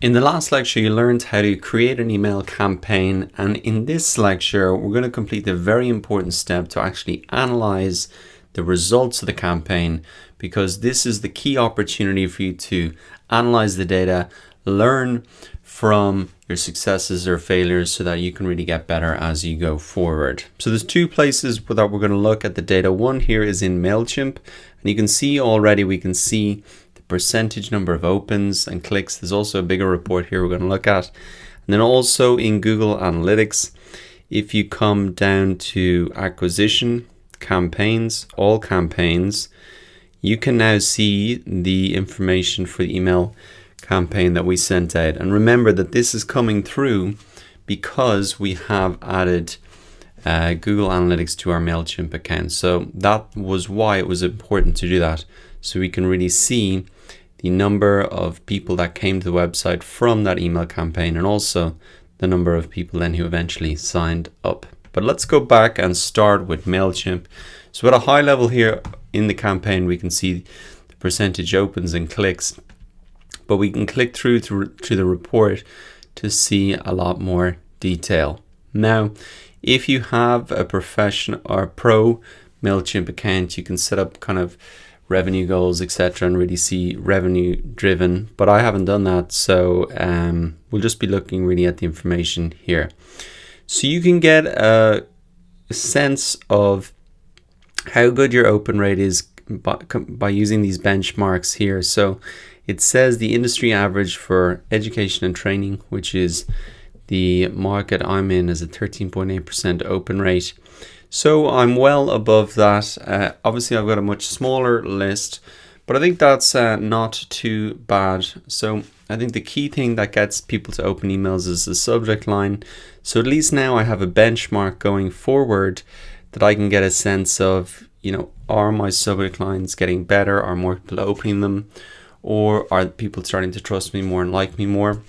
In the last lecture, you learned how to create an email campaign, and in this lecture, we're going to complete a very important step to actually analyze the results of the campaign, because this is the key opportunity for you to analyze the data, learn from your successes or failures so that you can really get better as you go forward. So there's two places that we're going to look at the data. One here is in MailChimp, and you can see already, we can see percentage number of opens and clicks. There's also a bigger report here we're going to look at. And then also in Google Analytics, if you come down to acquisition, campaigns, all campaigns, you can now see the information for the email campaign that we sent out. And remember that this is coming through because we have added Google Analytics to our MailChimp account. So that was why it was important to do that. So we can really see the number of people that came to the website from that email campaign, and also the number of people then who eventually signed up. But let's go back and start with MailChimp. So at a high level here in the campaign, we can see the percentage opens and clicks, but we can click through to the report to see a lot more detail. Now, if you have a professional or pro MailChimp account, you can set up kind of revenue goals, etc., and really see revenue driven, but I haven't done that, so we'll just be looking really at the information here. So you can get a sense of how good your open rate is by using these benchmarks here. So it says the industry average for education and training, which is the market I'm in, is a 13.8% open rate. So I'm well above that. Obviously, I've got a much smaller list, but I think that's not too bad. So I think the key thing that gets people to open emails is the subject line. So at least now I have a benchmark going forward that I can get a sense of, are my subject lines getting better? Are more people opening them? Or are people starting to trust me more and like me more?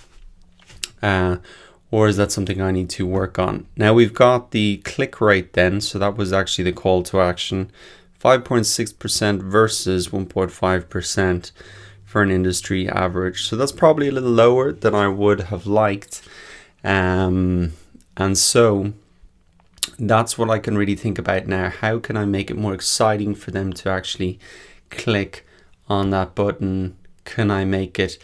Or is that something I need to work on? Now we've got the click rate then. So that was actually the call to action, 5.6% versus 1.5% for an industry average. So that's probably a little lower than I would have liked. And so that's what I can really think about now. How can I make it more exciting for them to actually click on that button? Can I make it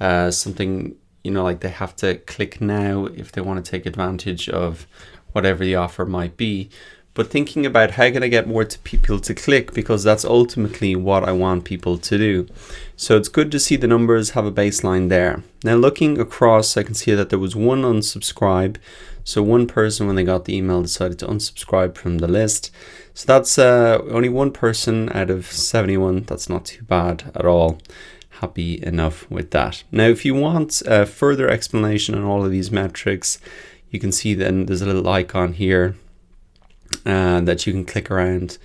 something, like they have to click now if they want to take advantage of whatever the offer might be? But thinking about how can I get more people to click, because that's ultimately what I want people to do. So it's good to see the numbers have a baseline there. Now looking across, I can see that there was one unsubscribe. So one person, when they got the email, decided to unsubscribe from the list. So that's only one person out of 71. That's not too bad at all. Happy enough with that. Now, if you want further explanation on all of these metrics, you can see then there's a little icon here that you can click around,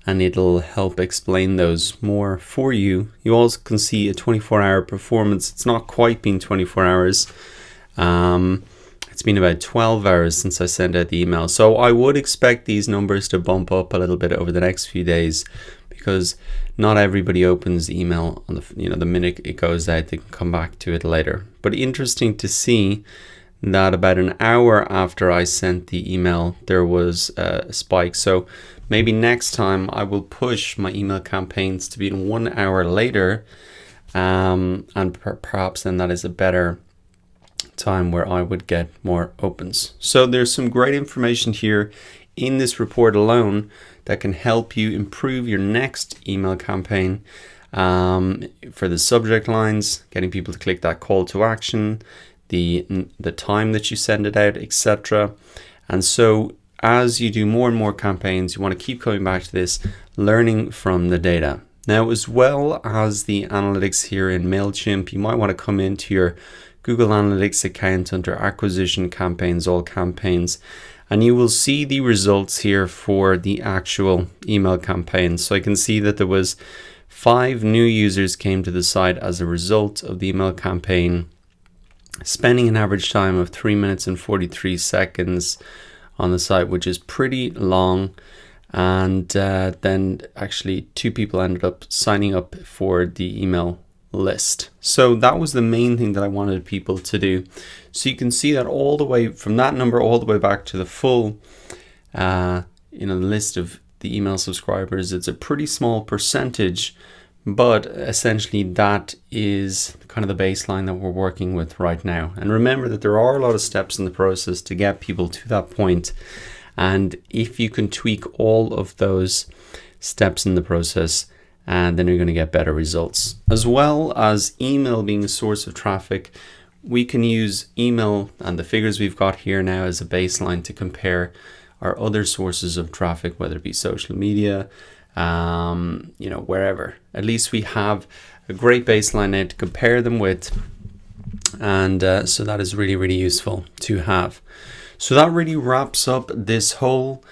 and it'll help explain those more for you. You also can see a 24-hour performance. It's not quite been 24 hours. It's been about 12 hours since I sent out the email. So I would expect these numbers to bump up a little bit over the next few days, because not everybody opens the email on the minute it goes out. They can come back to it later. But interesting to see that about an hour after I sent the email, there was a spike. So maybe next time I will push my email campaigns to be in 1 hour later, and perhaps then that is a better time where I would get more opens. So there's some great information here in this report alone that can help you improve your next email campaign, for the subject lines, getting people to click that call to action, the time that you send it out, etc. And so as you do more and more campaigns, you want to keep coming back to this, learning from the data. Now, as well as the analytics here in MailChimp, you might want to come into your Google Analytics account under acquisition, campaigns, all campaigns, and you will see the results here for the actual email campaign. So I can see that there was 5 new users came to the site as a result of the email campaign, spending an average time of 3 minutes and 43 seconds on the site, which is pretty long. And then actually 2 people ended up signing up for the email list. So that was the main thing that I wanted people to do. So you can see that all the way from that number all the way back to the full list of the email subscribers. It's a pretty small percentage, but essentially that is kind of the baseline that we're working with right now. And remember that there are a lot of steps in the process to get people to that point. And if you can tweak all of those steps in the process, and then you're going to get better results. As well as email being a source of traffic, we can use email and the figures we've got here now as a baseline to compare our other sources of traffic, whether it be social media, wherever. At least we have a great baseline now to compare them with. And so that is really, really useful to have. So that really wraps up this whole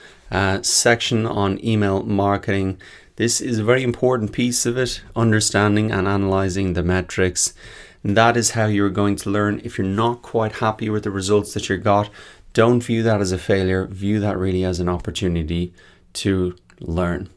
section on email marketing. This is a very important piece of it, understanding and analyzing the metrics. And that is how you're going to learn. If you're not quite happy with the results that you got, don't view that as a failure. View that really as an opportunity to learn.